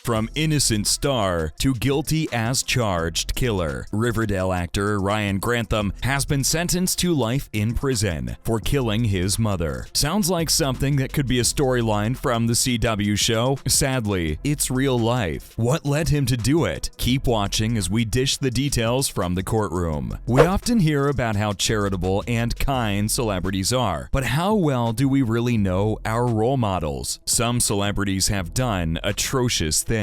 from innocent star to guilty as charged killer. Riverdale actor Ryan Grantham has been sentenced to life in prison for killing his mother. Sounds like something that could be a storyline from the CW show. Sadly, it's real life. What led him to do it? Keep watching as we dish the details from the courtroom. We often hear about how charitable and kind celebrities are, but how well do we really know our role models? Some celebrities have done atrocious things.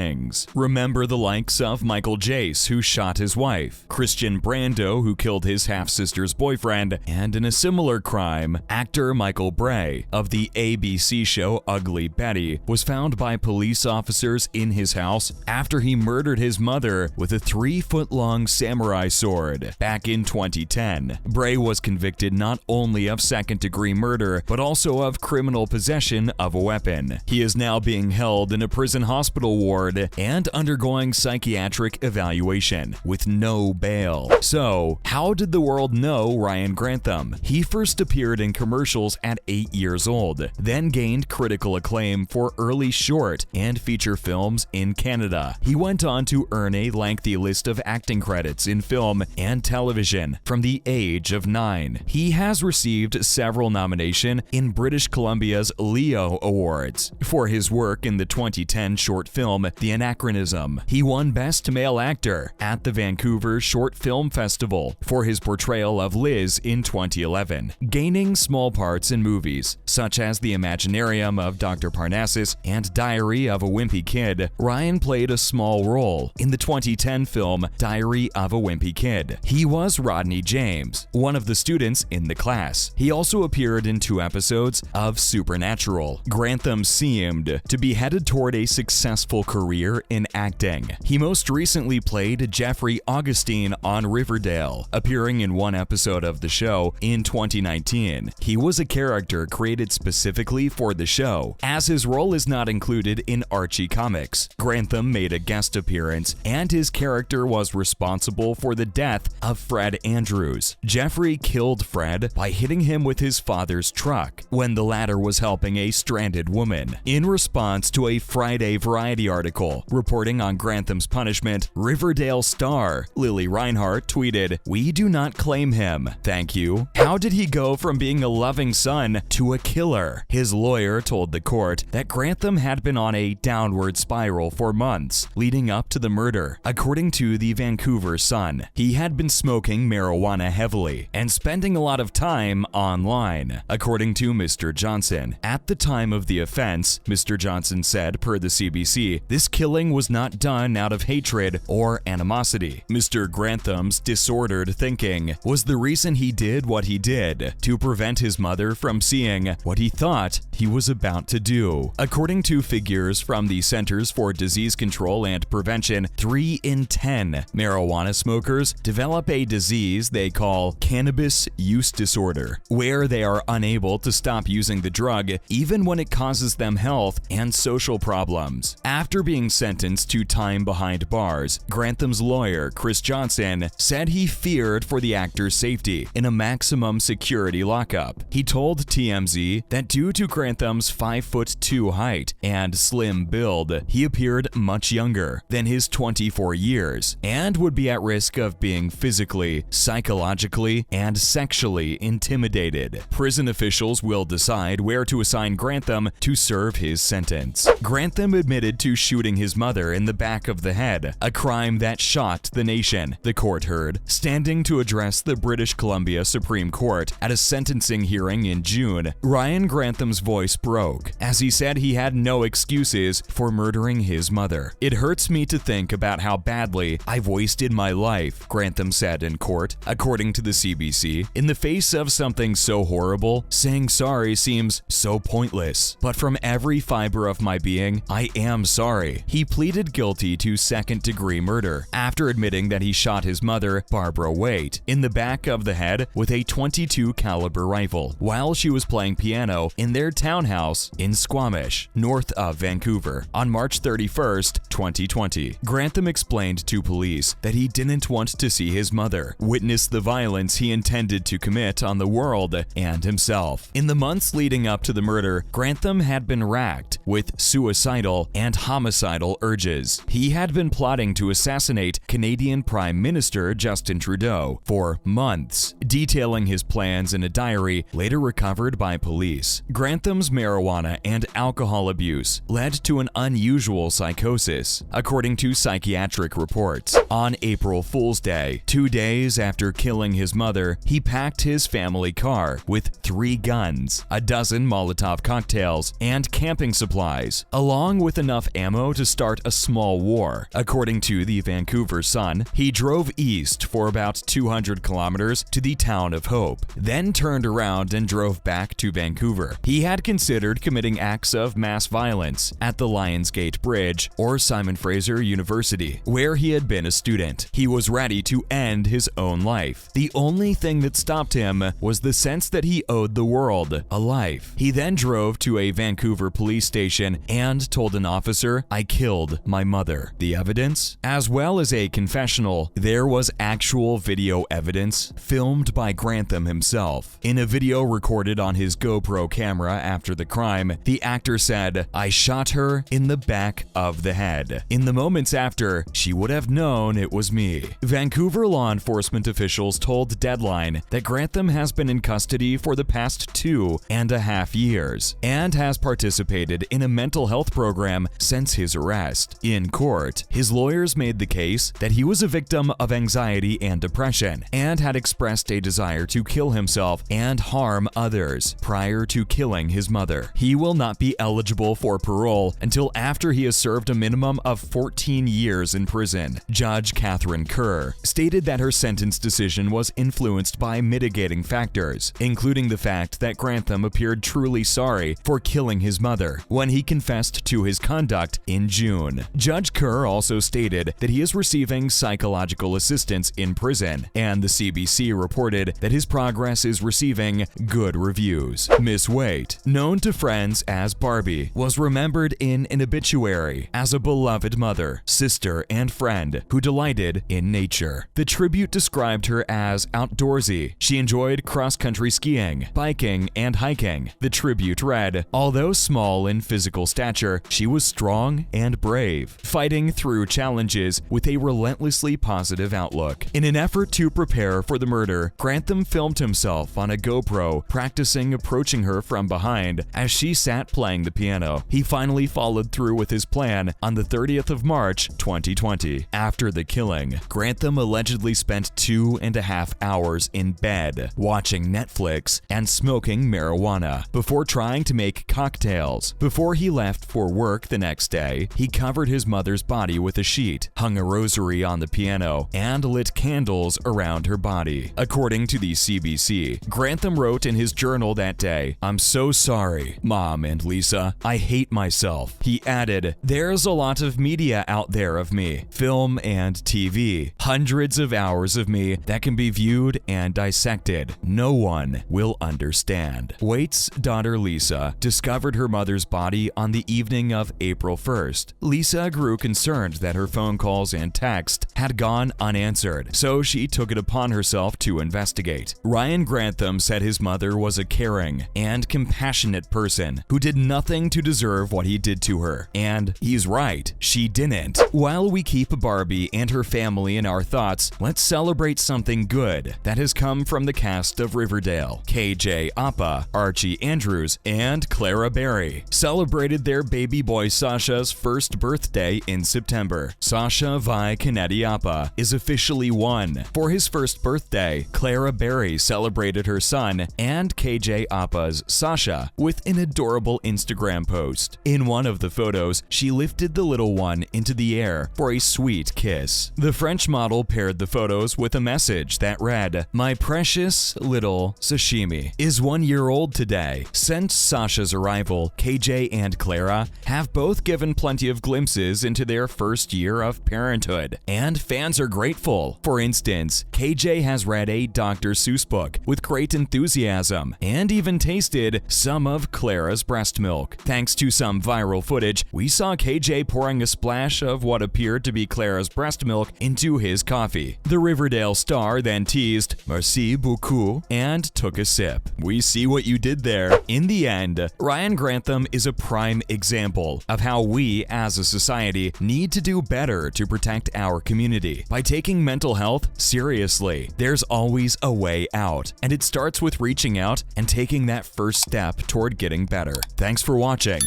Remember the likes of Michael Jace, who shot his wife, Christian Brando, who killed his half-sister's boyfriend, and in a similar crime, actor Michael Bray of the ABC show Ugly Betty was found by police officers in his house after he murdered his mother with a 3-foot-long samurai sword back in 2010. Bray was convicted not only of second-degree murder, but also of criminal possession of a weapon. He is now being held in a prison hospital ward and undergoing psychiatric evaluation with no bail. So, how did the world know Ryan Grantham? He first appeared in commercials at 8 years old, then gained critical acclaim for early short and feature films in Canada. He went on to earn a lengthy list of acting credits in film and television from the age of 9. He has received several nominations in British Columbia's Leo Awards. For his work in the 2010 short film The Anachronism, he won Best Male Actor at the Vancouver Short Film Festival for his portrayal of Liz in 2011, gaining small parts in movies such as The Imaginarium of Dr. Parnassus and Diary of a Wimpy Kid. Ryan played a small role in the 2010 film Diary of a Wimpy Kid. He was Rodney James, one of the students in the class. He also appeared in 2 episodes of Supernatural. Grantham seemed to be headed toward a successful career in acting. He most recently played Jeffery Augustine on Riverdale, appearing in 1 episode of the show in 2019. He was a character created specifically for the show, as his role is not included in Archie comics. Grantham made a guest appearance, and his character was responsible for the death of Fred Andrews. Jeffrey killed Fred by hitting him with his father's truck when the latter was helping a stranded woman. In response to a Friday Variety article reporting on Grantham's punishment, Riverdale star Lily Reinhart tweeted, "We do not claim him. Thank you." How did he go from being a loving son to a killer? His lawyer told the court that Grantham had been on a downward spiral for months leading up to the murder. According to the Vancouver Sun, he had been smoking marijuana heavily and spending a lot of time online. According to Mr. Johnson, at the time of the offense, Mr. Johnson said, per the CBC, this killing was not done out of hatred or animosity. Mr. Grantham's disordered thinking was the reason he did what he did, to prevent his mother from seeing what he thought he was about to do. According to figures from the Centers for Disease Control and Prevention, 3 in 10 marijuana smokers develop a disease they call cannabis use disorder, where they are unable to stop using the drug even when it causes them health and social problems. After being sentenced to time behind bars, Grantham's lawyer, Chris Johnson, said he feared for the actor's safety in a maximum security lockup. He told TMZ that due to Grantham's 5'2" height and slim build, he appeared much younger than his 24 years and would be at risk of being physically, psychologically, and sexually intimidated. Prison officials will decide where to assign Grantham to serve his sentence. Grantham admitted to shooting his mother in the back of the head, a crime that shocked the nation, the court heard. Standing to address the British Columbia Supreme Court at a sentencing hearing in June, Ryan Grantham's voice broke as he said he had no excuses for murdering his mother. "It hurts me to think about how badly I've wasted my life," Grantham said in court. According to the CBC, in the face of something so horrible, saying sorry seems so pointless. But from every fiber of my being, I am sorry. He pleaded guilty to second-degree murder after admitting that he shot his mother, Barbara Waite, in the back of the head with a .22 caliber rifle while she was playing piano in their townhouse in Squamish, north of Vancouver, on March 31st, 2020. Grantham explained to police that he didn't want to see his mother witness the violence he intended to commit on the world and himself. In the months leading up to the murder, Grantham had been racked with suicidal and homicidal homicidal urges. He had been plotting to assassinate Canadian Prime Minister Justin Trudeau for months, detailing his plans in a diary later recovered by police. Grantham's marijuana and alcohol abuse led to an unusual psychosis, according to psychiatric reports. On April Fool's Day, 2 days after killing his mother, he packed his family car with 3 guns, a dozen Molotov cocktails, and camping supplies, along with enough ammo to start a small war. According to the Vancouver Sun, he drove east for about 200 kilometers to the town of Hope, then turned around and drove back to Vancouver. He had considered committing acts of mass violence at the Lionsgate Bridge or Fraser University, where he had been a student. He was ready to end his own life. The only thing that stopped him was the sense that he owed the world a life. He then drove to a Vancouver police station and told an officer, "I killed my mother." The evidence? As well as a confessional, there was actual video evidence filmed by Grantham himself. In a video recorded on his GoPro camera after the crime, the actor said, "I shot her in the back of the head. In the moments after, she would have known it was me." Vancouver law enforcement officials told Deadline that Grantham has been in custody for the past 2.5 years and has participated in a mental health program since his arrest. In court, his lawyers made the case that he was a victim of anxiety and depression and had expressed a desire to kill himself and harm others prior to killing his mother. He will not be eligible for parole until after he has served a minimum of 14 years in prison. Judge Catherine Kerr stated that her sentence decision was influenced by mitigating factors, including the fact that Grantham appeared truly sorry for killing his mother when he confessed to his conduct in June. Judge Kerr also stated that he is receiving psychological assistance in prison, and the CBC reported that his progress is receiving good reviews. Miss Waite, known to friends as Barbie, was remembered in an obituary as a beloved mother, sister, and friend who delighted in nature. The tribute described her as outdoorsy. She enjoyed cross-country skiing, biking, and hiking. The tribute read, "Although small in physical stature, she was strong and brave, fighting through challenges with a relentlessly positive outlook." In an effort to prepare for the murder, Grantham filmed himself on a GoPro practicing approaching her from behind as she sat playing the piano. He finally followed through with his plan on the 30th of March, 2020. After the killing, Grantham allegedly spent 2.5 hours in bed, watching Netflix and smoking marijuana, before trying to make cocktails. Before he left for work the next day, he covered his mother's body with a sheet, hung a rosary on the piano, and lit candles around her body. According to the CBC, Grantham wrote in his journal that day, "I'm so sorry, Mom and Lisa. I hate myself." He added, "There's a lot of media out there of me, film and TV, hundreds of hours of me that can be viewed and dissected. No one will understand." Waite's daughter Lisa discovered her mother's body on the evening of April 1st. Lisa grew concerned that her phone calls and text had gone unanswered, so she took it upon herself to investigate. Ryan Grantham said his mother was a caring and compassionate person who did nothing to deserve what he did to her, and he's right, she didn't. While we keep Barbie and her family in our thoughts, let's celebrate something good that has come from the cast of Riverdale. KJ Apa, Archie Andrews, and Clara Berry celebrated their baby boy Sasha's first birthday in September. Sasha Vi Kennedy Apa is officially 1. For his first birthday, Clara Berry celebrated her son and KJ Apa's Sasha with an adorable Instagram post. In one of the photos, she lifted the little one into the air for a sweet kiss. The French model paired the photos with a message that read, "My precious little sashimi is 1 year old today." Since Sasha's arrival, KJ and Clara have both given plenty of glimpses into their first year of parenthood and and fans are grateful. For instance, KJ has read a Dr. Seuss book with great enthusiasm and even tasted some of Clara's breast milk. Thanks to some viral footage, we saw KJ pouring a splash of what appeared to be Clara's breast milk into his coffee. The Riverdale star then teased, "Merci beaucoup," and took a sip. We see what you did there. In the end, Ryan Grantham is a prime example of how we as a society need to do better to protect our community. By taking mental health seriously, there's always a way out, and it starts with reaching out and taking that first step toward getting better. Thanks for watching.